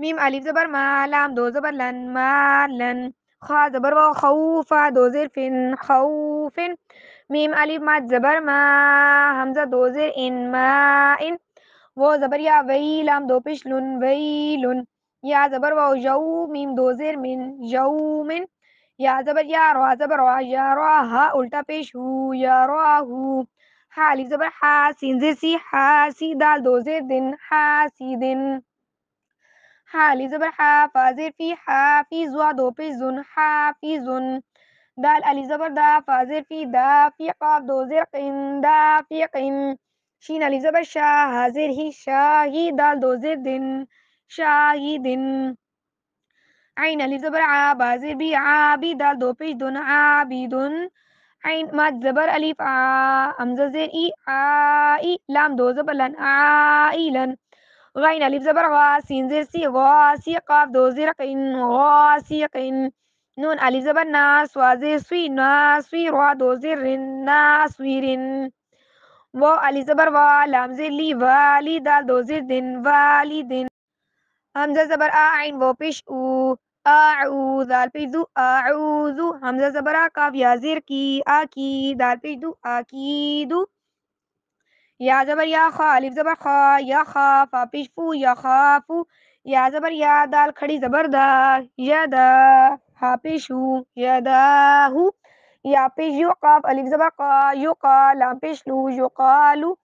میم الف زبر ما، لام دو زبر لن، مالن. خا زبر و، خوف دو زیر فن، خوفن. میم الف مد زبر ما، حمزہ دو زیر ان، ما ان. وہ زبر یا، وی لام دو پیش لن، ویلن. یا زبر و، جو میم دو زیر من، یومن. یا زبر یا، را زبر وا، یا را ہا الٹا پیش ہو، یا را ہو. ہا الف زبر ہا، سین زیر سی، ہا سی دال دو زیر دن، ہا سی دن. ہا الف زبر ہا، فا زیر فی، ہا فی زوا دو پیش زن، ہا فی زن. دال الف زبر دا، فا زیر فی، دا فی قاف دو زیر قن، دا فی قن. شین الف زبر شا، ہا زیر ہی، شاہی دال دو زیر دن، شاہدن. عین الف زبر عا، با زیر بی، عابی دال دو پیش دن، عابدن. عین مد زبر الف آ، حمزہ زیر ای، آئی لام دو زبر لن، عائلن. غین الف زبر غا، سین زیر سی، غاسی قاف دو زیر قین، غاسقین. نون الف زبر نا، سوا زیر سوی، ناسوی را دو زیر رن، ناسویرن. واو الف زبر وا، لام زیر لی، والی دال دو زیر دن، والدن. حمزہ زبر آ، عین و پیش او، اعوذ دال پیش دو، اعوذ. حمزہ زبر آ، کاف یا زیر کی، آ کی دال پیش دو، آکیدو. یا زبر یا، خا الف زبر خا، یا خا فا پیش فو، یا خافو. یا زبر یا، دال کھڑی زبر دا، یا دا ہا پیش ہو، یا داہو. یا پیش یو، قاف الف زبر قا، یو قا لام پیش لو، یو قالو.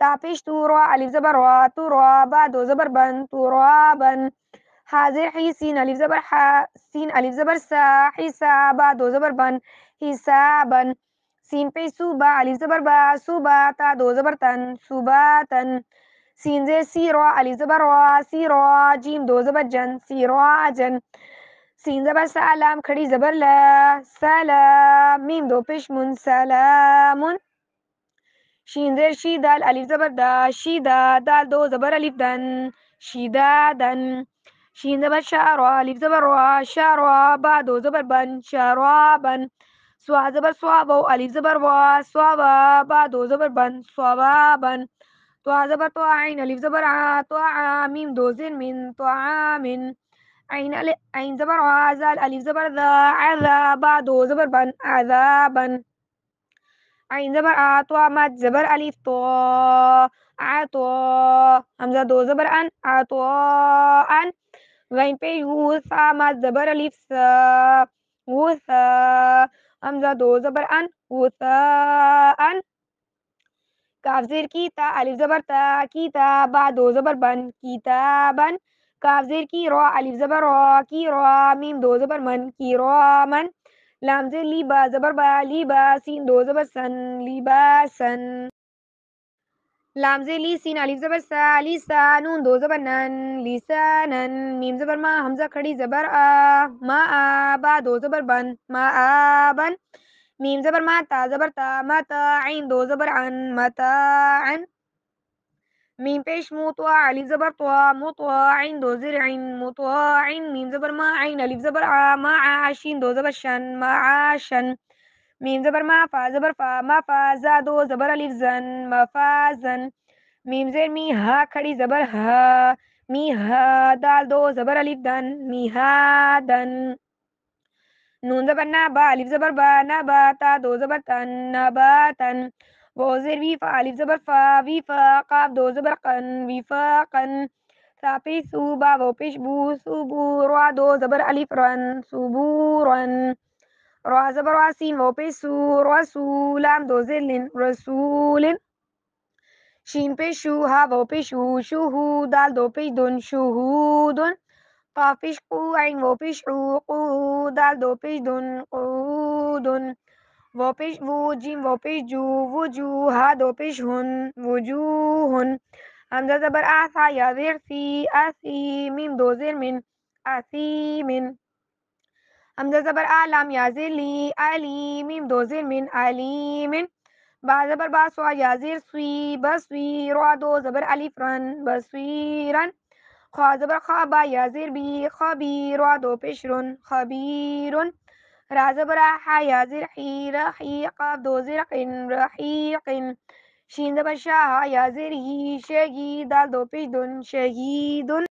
تا پیش تو، را الف زبر وا، تو را با دو زبر بن، تو را بن. حاضر حی، سین الف زبر حا، سین الف زبر سا، حسا با دو زبر بن، حسابن. سین پیش سو، با الف زبر با، صوبا تا دو زبر تن، صوباتن. سین زیر سی، را الف زبر وا، سی را جیم دو زبر جن، سی را جن. سین زبر سا، لام کھڑی زبر لا، سلام میم دو پیش من، سلامن. شین زیر شی، دال الف زبر دا، شیدا دال دو زبر الف دن، شیدادن. شین زبر شا، را الف زبر را، شارا با دو زبر بن، شارابن. سوا زبر سوا، واو الف زبر وا، سوا با دو زبر بن، صوابن. تو زبر تو، عین الف زبر ع، تو میم دو زیر من، طعامن. عین زبر ع، زال الف زبر ذا، عذا با دو زبر بن، عذابن. عین زبر آ، تو مد زبر الف تو، عطا. حمزہ دو زبر ان، عطاءن. غین پہ یو، سا مد زبر الف سا، وسا. حمزہ دو زبر ان، وساءن. کاف زیر کی، تا الف زبر تا، کی تا با دو زبر بن، کتابن. کاف زیر کی، را الف زبر را، کی را میم دو زبر من، کی رامن. لام زیر لی، با زبر با، لی با سین دو زبر سن، لیباسن. لام زیر لی، سین الف زبر سا، لیسا نون دو زبر نن، لیسانن. میم زبر ما، حمزہ کھڑی زبر آ، ما آ با دو زبر بن، ما آبن. میم زبر ما، تا زبر تا، متا عین دو زبر عن، متاعن. میم پیش مو، تو الف زبر تو، مطوع عین دو زیر عین، مطاعن. میم زبر ما، عین الف زبر آ، ما آ شین دو زبر شن، معاشن. میم زبر ما، فا زبر فا، ما فا زا دو زبر الف زن، مفازن. میم زیر می، ہا کھڑی زبر ہا، می ہا دال دو زبر الف دن، میہادن. نون زبر نا، با الف زبر با، نبا تا دو زبر تن، نباتن. واو زیر وی، فا الف زبر فا، وی فا قاف دو زبر قن، وفاقن. سا پیش سو، با واو پیش بو، سوبو را دو زبر الف رن، سبورن. را زبر وا، سین واو پیش سو، رسول لام دو زیر لن، رسولن. شین پیش شو، ہا واو پیش ہو، شوہو دال دو پیش دن، شہودن. قاف پیش قو، عین واو پیش عو، قو دال دو پیش دن، قودن. واو پیش وو، جیم واو پیش جو، وجوہا دو پیش ہن، وجوہن. حمزہ زبر آ، سا یا زیر سی، آسی میم دو زیر من، آسیمن. حمزہ زبر آ، لام یا زیر لی، علی میم دو زیر من، علیمن. با زبر با، سوا یا زیر سوی، بسوی را دو زبر الف رن، بصیرن. خا زبر خا، با یا زیر بی، خبی را دو پیش رن، خبیرن. را زبر حا یا زیر حی، رحی قاف دو زیر قن، رحیقن. شین زبر شا، ہا یا زیر ہی، شہی دال دو پیش دن، شہیدن.